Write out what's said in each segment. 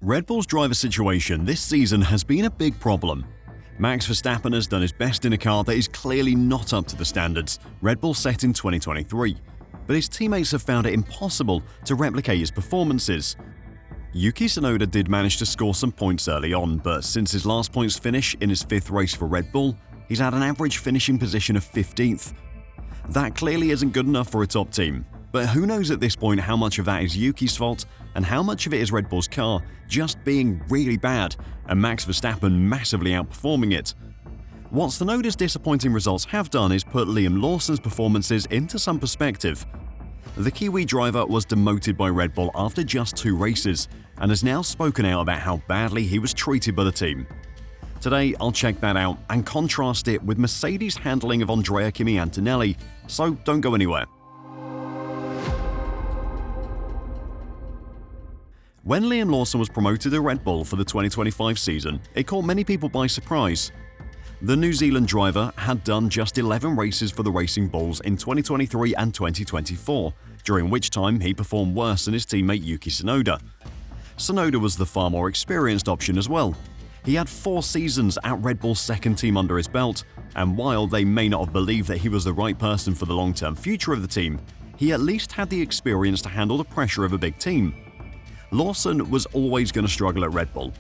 Red Bull's driver situation this season has been a big problem. Max Verstappen has done his best in a car that is clearly not up to the standards Red Bull set in 2023, but his teammates have found it impossible to replicate his performances. Yuki Tsunoda did manage to score some points early on, but since his last points finish in his 5th race for Red Bull, he's had an average finishing position of 15th. That clearly isn't good enough for a top team, but who knows at this point how much of that is Yuki's fault and how much of it is Red Bull's car just being really bad and Max Verstappen massively outperforming it. What Tsunoda's disappointing results have done is put Liam Lawson's performances into some perspective. The Kiwi driver was demoted by Red Bull after just 2 races and has now spoken out about how badly he was treated by the team. Today, I'll check that out and contrast it with Mercedes' handling of Andrea Kimi Antonelli, so don't go anywhere. When Liam Lawson was promoted to Red Bull for the 2025 season, it caught many people by surprise. The New Zealand driver had done just 11 races for the Racing Bulls in 2023 and 2024, during which time he performed worse than his teammate Yuki Tsunoda. Tsunoda was the far more experienced option as well. He had 4 seasons at Red Bull's second team under his belt, and while they may not have believed that he was the right person for the long-term future of the team, he at least had the experience to handle the pressure of a big team. Lawson was always going to struggle at Red Bull.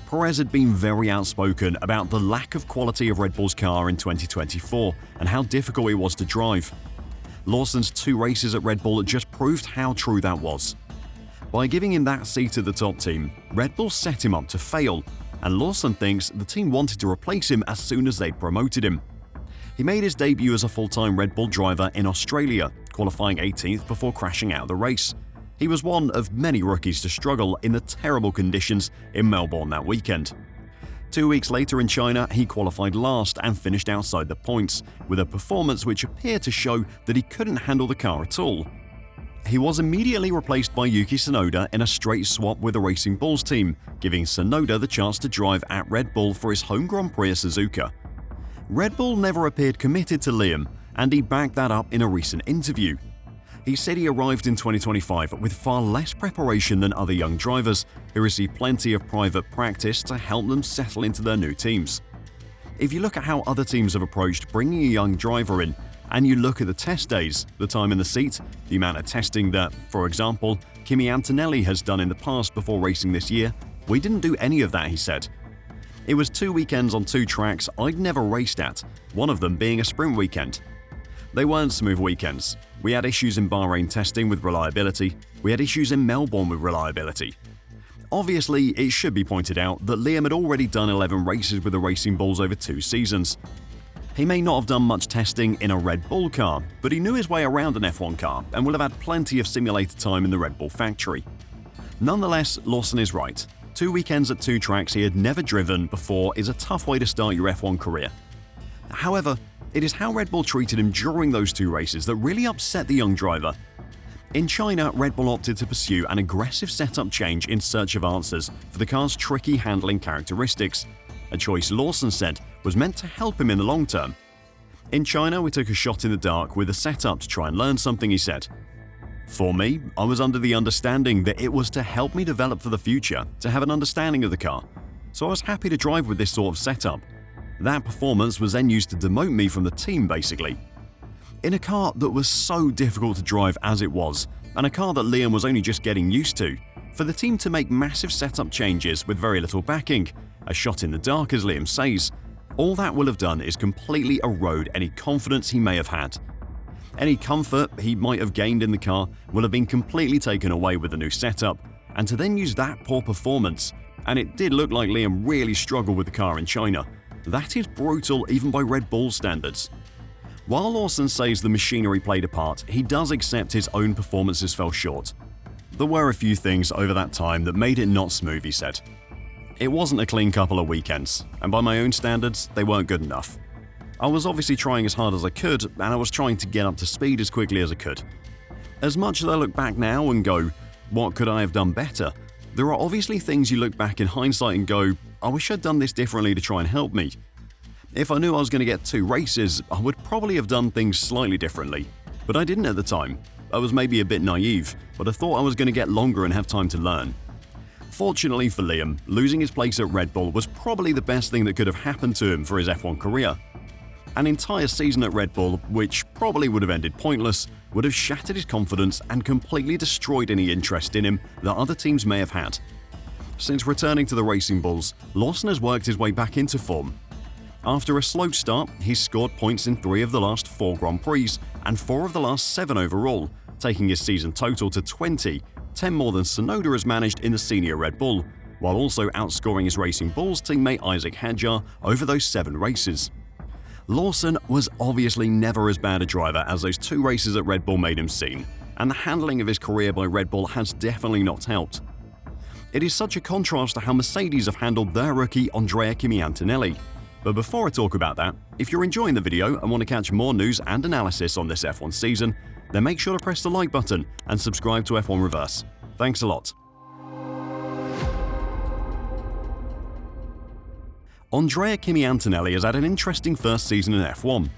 Perez had been very outspoken about the lack of quality of Red Bull's car in 2024 and how difficult it was to drive. Lawson's 2 races at Red Bull just proved how true that was. By giving him that seat at the top team, Red Bull set him up to fail, and Lawson thinks the team wanted to replace him as soon as they promoted him. He made his debut as a full-time Red Bull driver in Australia, qualifying 18th before crashing out of the race. He was one of many rookies to struggle in the terrible conditions in Melbourne that weekend. 2 weeks later in China, he qualified last and finished outside the points, with a performance which appeared to show that he couldn't handle the car at all. He was immediately replaced by Yuki Tsunoda in a straight swap with the Racing Bulls team, giving Tsunoda the chance to drive at Red Bull for his home Grand Prix at Suzuka. Red Bull never appeared committed to Liam, and he backed that up in a recent interview. He said he arrived in 2025 with far less preparation than other young drivers, who received plenty of private practice to help them settle into their new teams. If you look at how other teams have approached bringing a young driver in, and you look at the test days, the time in the seat, the amount of testing that, for example, Kimi Antonelli has done in the past before racing this year, we didn't do any of that, he said. It was 2 weekends on 2 tracks I'd never raced at, one of them being a sprint weekend. They weren't smooth weekends. We had issues in Bahrain testing with reliability. We had issues in Melbourne with reliability. Obviously, it should be pointed out that Liam had already done 11 races with the Racing Bulls over 2 seasons. He may not have done much testing in a Red Bull car, but he knew his way around an F1 car and will have had plenty of simulator time in the Red Bull factory. Nonetheless, Lawson is right. 2 weekends at 2 tracks he had never driven before is a tough way to start your F1 career. However, it is how Red Bull treated him during those 2 races that really upset the young driver. In China, Red Bull opted to pursue an aggressive setup change in search of answers for the car's tricky handling characteristics, a choice Lawson said was meant to help him in the long term. In China, we took a shot in the dark with a setup to try and learn something, he said. For me, I was under the understanding that it was to help me develop for the future, to have an understanding of the car. So I was happy to drive with this sort of setup. That performance was then used to demote me from the team, basically. In a car that was so difficult to drive as it was, and a car that Liam was only just getting used to, for the team to make massive setup changes with very little backing, a shot in the dark as Liam says, all that will have done is completely erode any confidence he may have had. Any comfort he might have gained in the car will have been completely taken away with the new setup, and to then use that poor performance, and it did look like Liam really struggled with the car in China. That is brutal even by Red Bull standards. While Lawson says the machinery played a part, he does accept his own performances fell short. There were a few things over that time that made it not smooth, he said. It wasn't a clean couple of weekends, and by my own standards, they weren't good enough. I was obviously trying as hard as I could, and I was trying to get up to speed as quickly as I could. As much as I look back now and go, what could I have done better? There are obviously things you look back in hindsight and go, I wish I'd done this differently to try and help me. If I knew I was going to get 2 races, I would probably have done things slightly differently. But I didn't at the time. I was maybe a bit naive, but I thought I was going to get longer and have time to learn. Fortunately for Liam, losing his place at Red Bull was probably the best thing that could have happened to him for his F1 career. An entire season at Red Bull, which probably would have ended pointless, would have shattered his confidence and completely destroyed any interest in him that other teams may have had. Since returning to the Racing Bulls, Lawson has worked his way back into form. After a slow start, he's scored points in 3 of the last 4 Grand Prix and 4 of the last 7 overall, taking his season total to 20, 10 more than Tsunoda has managed in the senior Red Bull, while also outscoring his Racing Bulls teammate Isaac Hadjar over those 7 races. Lawson was obviously never as bad a driver as those 2 races at Red Bull made him seem, and the handling of his career by Red Bull has definitely not helped. It is such a contrast to how Mercedes have handled their rookie Andrea Kimi Antonelli. But before I talk about that, if you're enjoying the video and want to catch more news and analysis on this F1 season, then make sure to press the like button and subscribe to F1 Reverse. Thanks a lot. Andrea Kimi Antonelli has had an interesting first season in F1.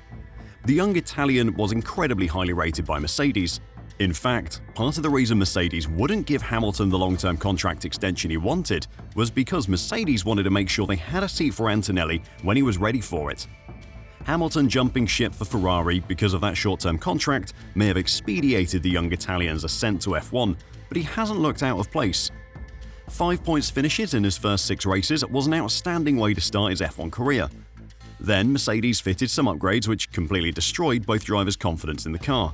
The young Italian was incredibly highly rated by Mercedes. In fact, part of the reason Mercedes wouldn't give Hamilton the long-term contract extension he wanted was because Mercedes wanted to make sure they had a seat for Antonelli when he was ready for it. Hamilton jumping ship for Ferrari because of that short-term contract may have expedited the young Italian's ascent to F1, but he hasn't looked out of place. 5 points finishes in his first 6 races was an outstanding way to start his F1 career. Then Mercedes fitted some upgrades which completely destroyed both drivers' confidence in the car.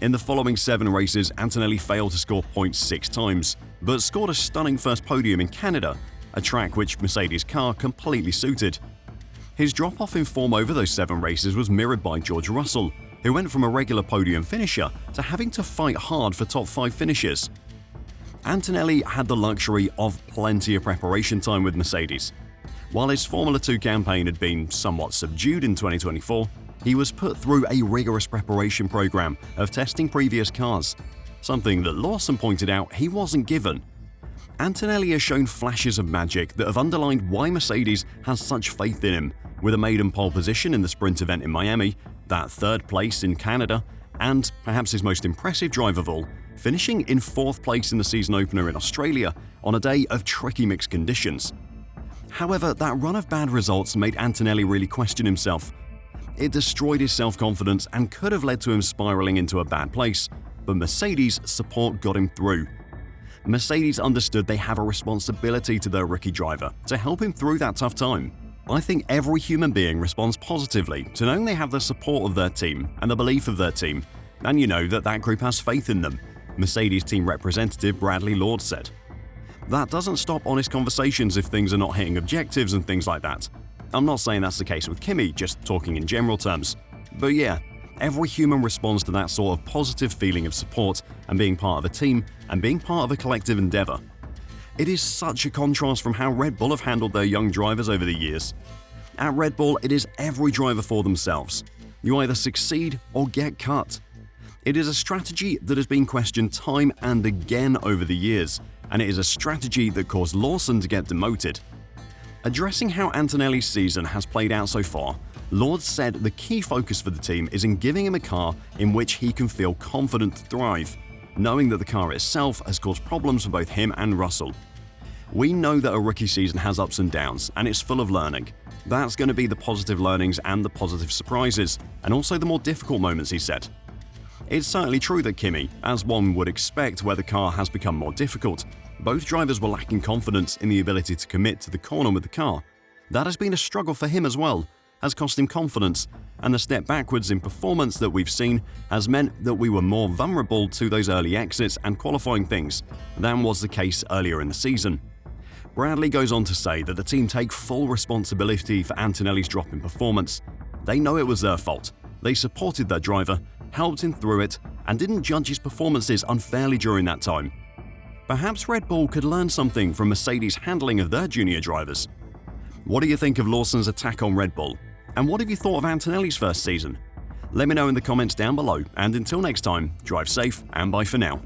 In the following 7 races, Antonelli failed to score points 6 times, but scored a stunning first podium in Canada, a track which Mercedes' car completely suited. His drop-off in form over those 7 races was mirrored by George Russell, who went from a regular podium finisher to having to fight hard for top 5 finishes. Antonelli had the luxury of plenty of preparation time with Mercedes. While his Formula 2 campaign had been somewhat subdued in 2024, he was put through a rigorous preparation program of testing previous cars, something that Lawson pointed out he wasn't given. Antonelli has shown flashes of magic that have underlined why Mercedes has such faith in him, with a maiden pole position in the sprint event in Miami, that 3rd place in Canada, and, perhaps his most impressive drive of all, finishing in 4th place in the season opener in Australia on a day of tricky mixed conditions. However, that run of bad results made Antonelli really question himself. It destroyed his self-confidence and could have led to him spiraling into a bad place, but Mercedes' support got him through. Mercedes understood they have a responsibility to their rookie driver to help him through that tough time. I think every human being responds positively to knowing they have the support of their team and the belief of their team, and you know that that group has faith in them, Mercedes team representative Bradley Lord said. That doesn't stop honest conversations if things are not hitting objectives and things like that. I'm not saying that's the case with Kimi, just talking in general terms. But yeah, every human responds to that sort of positive feeling of support and being part of a team and being part of a collective endeavor. It is such a contrast from how Red Bull have handled their young drivers over the years. At Red Bull, it is every driver for themselves. You either succeed or get cut. It is a strategy that has been questioned time and again over the years, and it is a strategy that caused Lawson to get demoted. Addressing how Antonelli's season has played out so far, Lord said the key focus for the team is in giving him a car in which he can feel confident to thrive, knowing that the car itself has caused problems for both him and Russell. We know that a rookie season has ups and downs, and it's full of learning. That's going to be the positive learnings and the positive surprises, and also the more difficult moments, he said. It's certainly true that Kimi, as one would expect where the car has become more difficult, both drivers were lacking confidence in the ability to commit to the corner with the car. That has been a struggle for him as well, has cost him confidence, and the step backwards in performance that we've seen has meant that we were more vulnerable to those early exits and qualifying things than was the case earlier in the season. Bradley goes on to say that the team take full responsibility for Antonelli's drop in performance. They know it was their fault. They supported their driver, helped him through it, and didn't judge his performances unfairly during that time. Perhaps Red Bull could learn something from Mercedes' handling of their junior drivers. What do you think of Lawson's attack on Red Bull? And what have you thought of Antonelli's first season? Let me know in the comments down below, and until next time, drive safe and bye for now.